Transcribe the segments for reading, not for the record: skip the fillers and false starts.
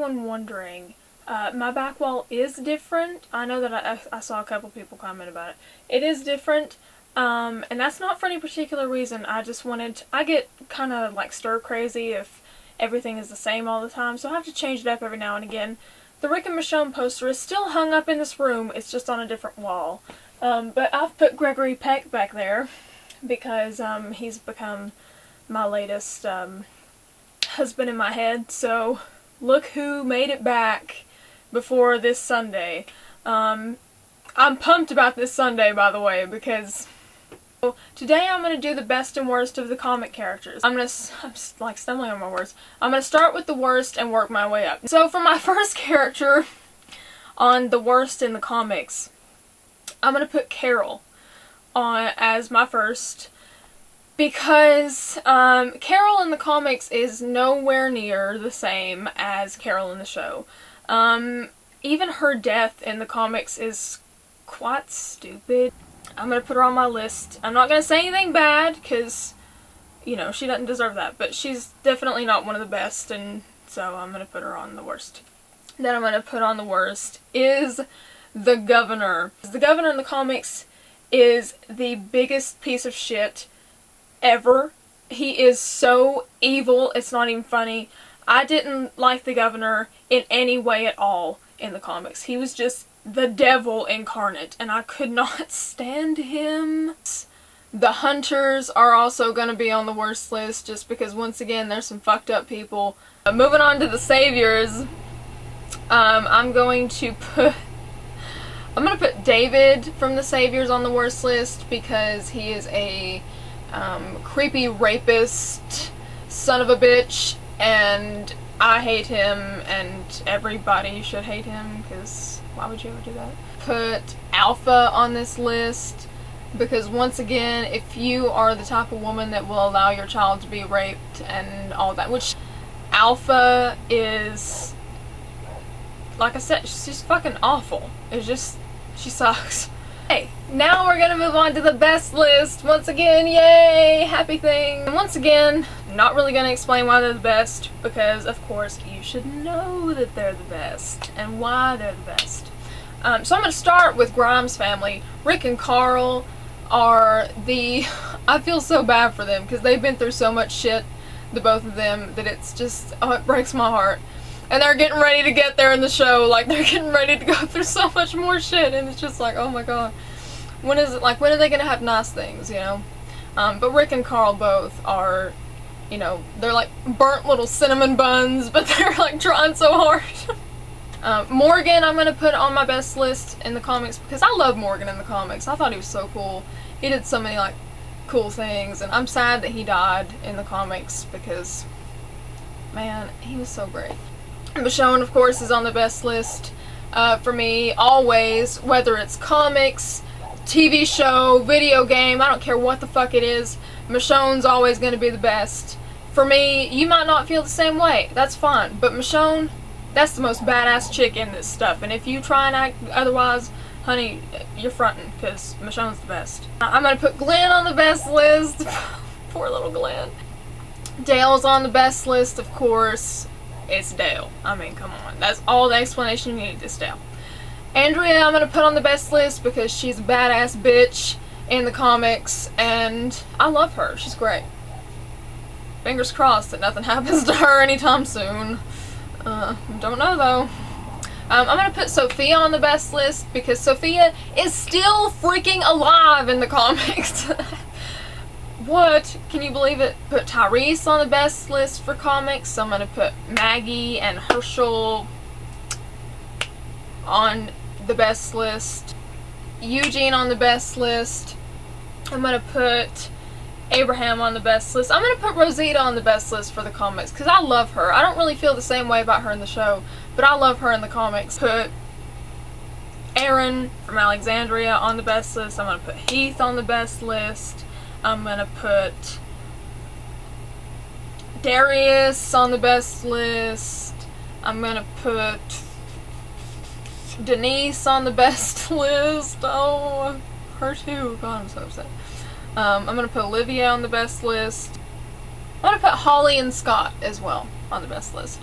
anyone wondering, my back wall is different. I know that I saw a couple people comment about it. It is different, and that's not for any particular reason. I just I get kind of like stir crazy if everything is the same all the time, so I have to change it up every now and again. The Rick and Michonne poster is still hung up in this room, it's just on a different wall. But I've put Gregory Peck back there because he's become my latest husband in my head, so look who made it back before this Sunday. I'm pumped about this Sunday, by the way, because today I'm going to do the best and worst of the comic characters. I'm like stumbling on my words. I'm going to start with the worst and work my way up. So for my first character on the worst in the comics, I'm going to put Carol on as my first, because Carol in the comics is nowhere near the same as Carol in the show. Even her death in the comics is quite stupid. I'm going to put her on my list. I'm not going to say anything bad, because, you know, she doesn't deserve that, but she's definitely not one of the best, and so I'm going to put her on the worst. Then I'm going to put on the worst is the Governor. The Governor in the comics is the biggest piece of shit ever. He is so evil, it's not even funny. I didn't like the Governor in any way at all in the comics. He was just the devil incarnate, and I could not stand him. The Hunters are also going to be on the worst list, just because, once again, there's some fucked up people. Moving on to the Saviors, I'm going to put David from the Saviors on the worst list, because he is a creepy rapist son of a bitch, and I hate him, and everybody should hate him, because why would you ever do that? Put Alpha on this list, because once again, if you are the type of woman that will allow your child to be raped and all that, which Alpha is, like I said, she's fucking awful. It's just, she sucks. Hey, now we're gonna move on to the best list. Once again, yay, happy thing. And once again, not really gonna explain why they're the best, because of course you should know that they're the best and why they're the best. So I'm gonna start with Grimes family. Rick and Carl are the, I feel so bad for them because they've been through so much shit, the both of them, that it's just, oh, it breaks my heart. And they're getting ready to get there in the show, like they're getting ready to go through so much more shit, and it's just like, oh my god. When is it, like, when are they gonna have nice things, you know? But Rick and Carl both are, you know, they're like burnt little cinnamon buns, but they're like trying so hard. Morgan I'm gonna put on my best list in the comics, because I love Morgan in the comics. I thought he was so cool. He did so many like cool things, and I'm sad that he died in the comics, because man, he was so great. Michonne, of course, is on the best list for me, always, whether it's comics, TV show, video game, I don't care what the fuck it is, Michonne's always going to be the best. For me, you might not feel the same way, that's fine, but Michonne, that's the most badass chick in this stuff, and if you try and act otherwise, honey, you're fronting, because Michonne's the best. I'm going to put Glenn on the best list. Poor little Glenn. Dale's on the best list, of course. It's Dale. I mean, come on. That's all the explanation you need, is Dale. Andrea I'm going to put on the best list because she's a badass bitch in the comics, and I love her. She's great. Fingers crossed that nothing happens to her anytime soon. Don't know, though. I'm going to put Sophia on the best list because Sophia is still freaking alive in the comics. What? Can you believe it? Put Tyrese on the best list for comics. So I'm going to put Maggie and Herschel on the best list. Eugene on the best list. I'm going to put Abraham on the best list. I'm going to put Rosita on the best list for the comics because I love her. I don't really feel the same way about her in the show, but I love her in the comics. Put Aaron from Alexandria on the best list. I'm going to put Heath on the best list. I'm going to put Darius on the best list. I'm going to put Denise on the best list. Oh, her too. God, I'm so upset. I'm going to put Olivia on the best list. I'm going to put Holly and Scott as well on the best list.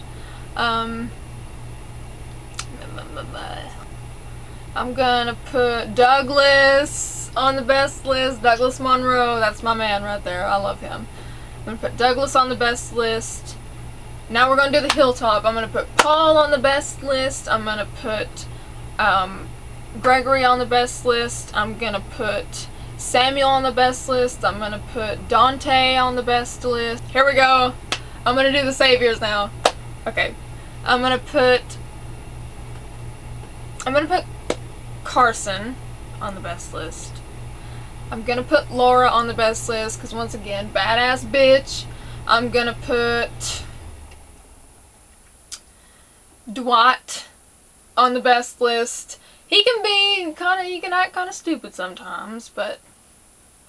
I'm gonna put Douglas on the best list. Douglas Monroe, that's my man right there. I love him. I'm gonna put Douglas on the best list. Now we're gonna do the Hilltop. I'm gonna put Paul on the best list. I'm gonna put Gregory on the best list. I'm gonna put Samuel on the best list. I'm gonna put Dante on the best list. Here we go. I'm gonna do the saviors now. Okay. I'm gonna put Carson on the best list. I'm gonna put Laura on the best list because once again, badass bitch. I'm gonna put Dwight on the best list. He can act kind of stupid sometimes, but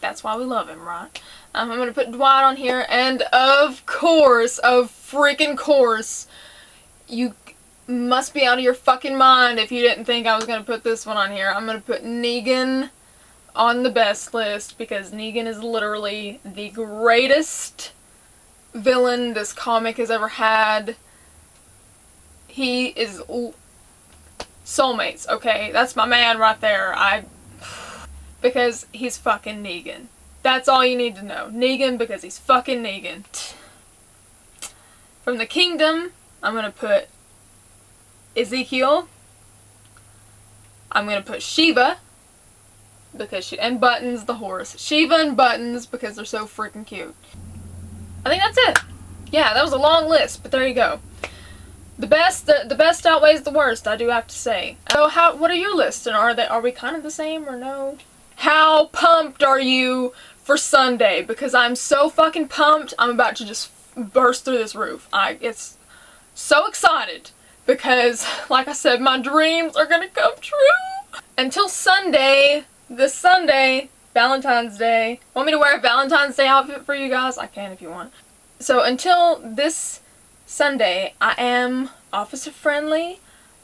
that's why we love him, right? I'm gonna put Dwight on here, and of freaking course, you must be out of your fucking mind if you didn't think I was gonna put this one on here. I'm gonna put Negan on the best list because Negan is literally the greatest villain this comic has ever had. He is soulmates, okay? That's my man right there. Because he's fucking Negan. That's all you need to know. Negan because he's fucking Negan. From the Kingdom, I'm gonna put Ezekiel. I'm gonna put Shiva because and Buttons the horse. Shiva and Buttons because they're so freaking cute. I think that's it. Yeah, that was a long list, but there you go. The best outweighs the worst, I do have to say. So what are your lists, and are we kind of the same or no? How pumped are you for Sunday? Because I'm so fucking pumped, I'm about to just burst through this roof. It's so excited because, like I said, my dreams are gonna come true. Until Sunday, this Sunday, Valentine's Day. Want me to wear a Valentine's Day outfit for you guys? I can if you want. So until this Sunday, I am officer friendly,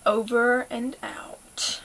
over and out.